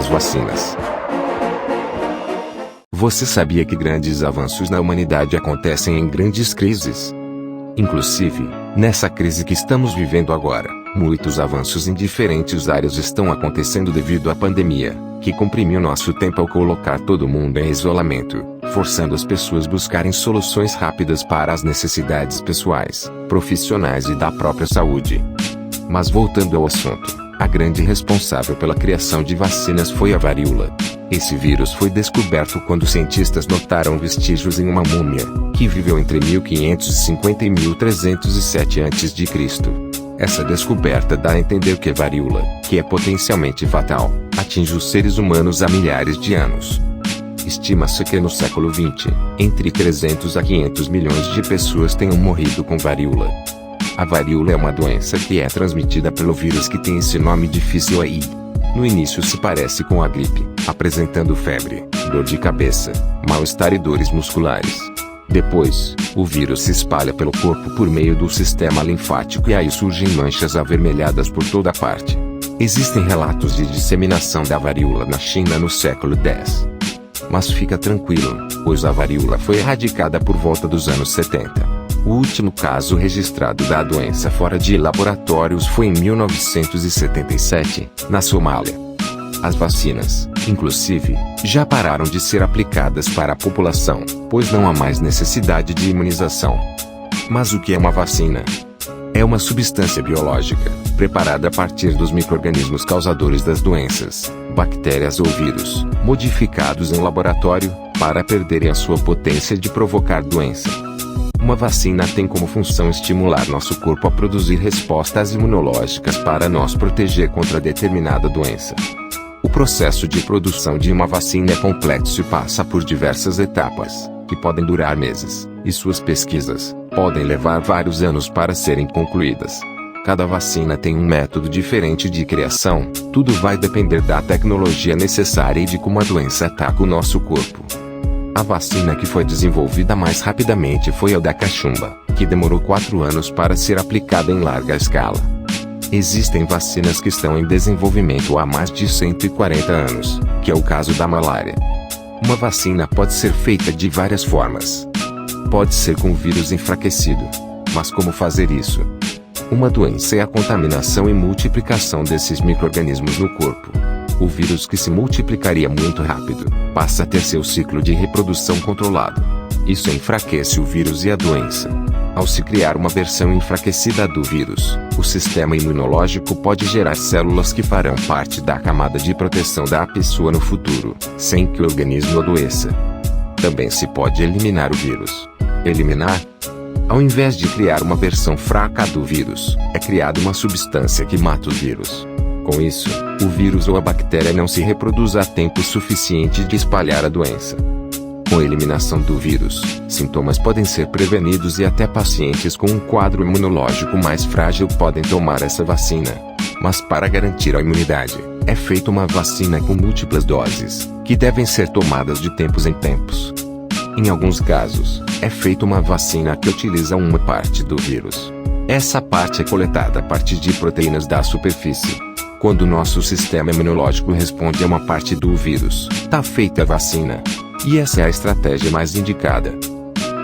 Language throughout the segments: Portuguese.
das vacinas. Você sabia que grandes avanços na humanidade acontecem em grandes crises? Inclusive, nessa crise que estamos vivendo agora, muitos avanços em diferentes áreas estão acontecendo devido à pandemia, que comprimiu nosso tempo ao colocar todo mundo em isolamento, forçando as pessoas a buscarem soluções rápidas para as necessidades pessoais, profissionais e da própria saúde. Mas voltando ao assunto, a grande responsável pela criação de vacinas foi a varíola. Esse vírus foi descoberto quando cientistas notaram vestígios em uma múmia, que viveu entre 1550 e 1307 a.C. Essa descoberta dá a entender que a varíola, que é potencialmente fatal, atinge os seres humanos há milhares de anos. Estima-se que no século XX, entre 300 a 500 milhões de pessoas tenham morrido com varíola. A varíola é uma doença que é transmitida pelo vírus que tem esse nome difícil aí. No início se parece com a gripe, apresentando febre, dor de cabeça, mal-estar e dores musculares. Depois, o vírus se espalha pelo corpo por meio do sistema linfático e aí surgem manchas avermelhadas por toda parte. Existem relatos de disseminação da varíola na China no século X. Mas fica tranquilo, pois a varíola foi erradicada por volta dos anos 70. O último caso registrado da doença fora de laboratórios foi em 1977, na Somália. As vacinas, inclusive, já pararam de ser aplicadas para a população, pois não há mais necessidade de imunização. Mas o que é uma vacina? É uma substância biológica, preparada a partir dos micro-organismos causadores das doenças, bactérias ou vírus, modificados em laboratório, para perderem a sua potência de provocar doença. Uma vacina tem como função estimular nosso corpo a produzir respostas imunológicas para nos proteger contra determinada doença. O processo de produção de uma vacina é complexo e passa por diversas etapas, que podem durar meses, e suas pesquisas podem levar vários anos para serem concluídas. Cada vacina tem um método diferente de criação, tudo vai depender da tecnologia necessária e de como a doença ataca o nosso corpo. A vacina que foi desenvolvida mais rapidamente foi a da cachumba, que demorou 4 anos para ser aplicada em larga escala. Existem vacinas que estão em desenvolvimento há mais de 140 anos, que é o caso da malária. Uma vacina pode ser feita de várias formas. Pode ser com vírus enfraquecido. Mas como fazer isso? Uma doença é a contaminação e multiplicação desses micro-organismos no corpo. O vírus que se multiplicaria muito rápido, passa a ter seu ciclo de reprodução controlado. Isso enfraquece o vírus e a doença. Ao se criar uma versão enfraquecida do vírus, o sistema imunológico pode gerar células que farão parte da camada de proteção da pessoa no futuro, sem que o organismo adoeça. Também se pode eliminar o vírus. Eliminar? Ao invés de criar uma versão fraca do vírus, é criada uma substância que mata o vírus. Com isso, o vírus ou a bactéria não se reproduz a tempo suficiente de espalhar a doença. Com a eliminação do vírus, sintomas podem ser prevenidos e até pacientes com um quadro imunológico mais frágil podem tomar essa vacina. Mas para garantir a imunidade, é feita uma vacina com múltiplas doses, que devem ser tomadas de tempos em tempos. Em alguns casos, é feita uma vacina que utiliza uma parte do vírus. Essa parte é coletada a partir de proteínas da superfície. Quando o nosso sistema imunológico responde a uma parte do vírus, está feita a vacina. E essa é a estratégia mais indicada.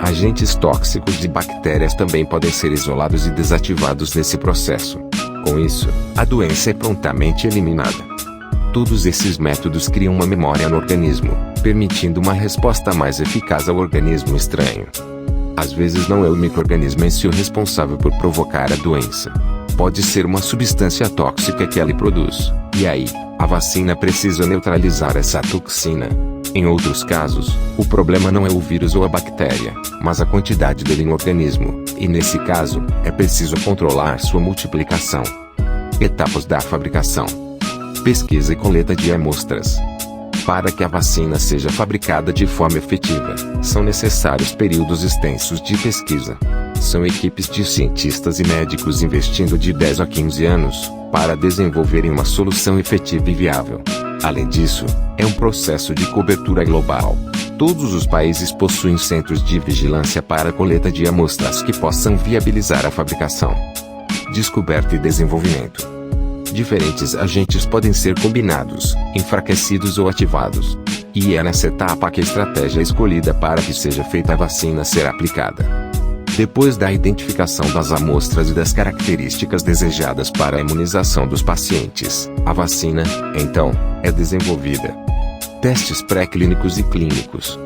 Agentes tóxicos de bactérias também podem ser isolados e desativados nesse processo. Com isso, a doença é prontamente eliminada. Todos esses métodos criam uma memória no organismo, permitindo uma resposta mais eficaz ao organismo estranho. Às vezes não é o micro-organismo em si o responsável por provocar a doença. Pode ser uma substância tóxica que ele produz, e aí, a vacina precisa neutralizar essa toxina. Em outros casos, o problema não é o vírus ou a bactéria, mas a quantidade dele no organismo, e nesse caso, é preciso controlar sua multiplicação. Etapas da fabricação: pesquisa e coleta de amostras. Para que a vacina seja fabricada de forma efetiva, são necessários períodos extensos de pesquisa. São equipes de cientistas e médicos investindo de 10 a 15 anos, para desenvolverem uma solução efetiva e viável. Além disso, é um processo de cobertura global. Todos os países possuem centros de vigilância para a coleta de amostras que possam viabilizar a fabricação. Descoberta e desenvolvimento. Diferentes agentes podem ser combinados, enfraquecidos ou ativados. E é nessa etapa que a estratégia escolhida para que seja feita a vacina será aplicada. Depois da identificação das amostras e das características desejadas para a imunização dos pacientes, a vacina, então, é desenvolvida. Testes pré-clínicos e clínicos.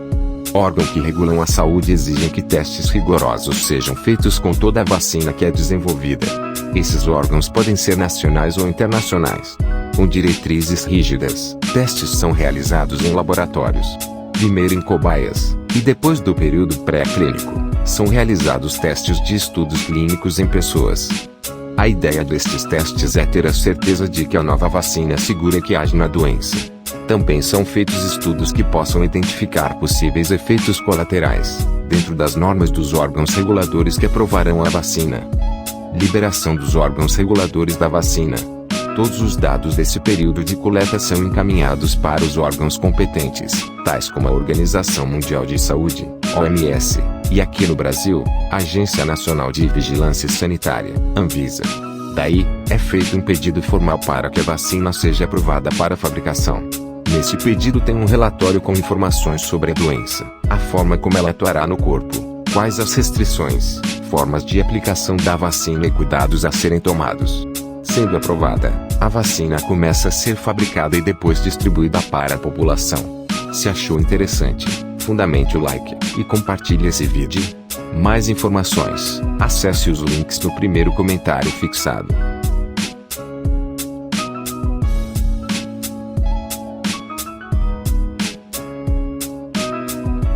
Órgãos que regulam a saúde exigem que testes rigorosos sejam feitos com toda a vacina que é desenvolvida. Esses órgãos podem ser nacionais ou internacionais. Com diretrizes rígidas, testes são realizados em laboratórios. Primeiro em cobaias, e depois do período pré-clínico, são realizados testes de estudos clínicos em pessoas. A ideia destes testes é ter a certeza de que a nova vacina é segura e que age na doença. Também são feitos estudos que possam identificar possíveis efeitos colaterais, dentro das normas dos órgãos reguladores que aprovarão a vacina. Liberação dos órgãos reguladores da vacina. Todos os dados desse período de coleta são encaminhados para os órgãos competentes, tais como a Organização Mundial de Saúde, OMS, e aqui no Brasil, a Agência Nacional de Vigilância Sanitária, Anvisa. Daí, é feito um pedido formal para que a vacina seja aprovada para fabricação. Nesse pedido tem um relatório com informações sobre a doença, a forma como ela atuará no corpo, quais as restrições, formas de aplicação da vacina e cuidados a serem tomados. Sendo aprovada, a vacina começa a ser fabricada e depois distribuída para a população. Se achou interessante, fundamente o like e compartilhe esse vídeo. Mais informações, acesse os links no primeiro comentário fixado.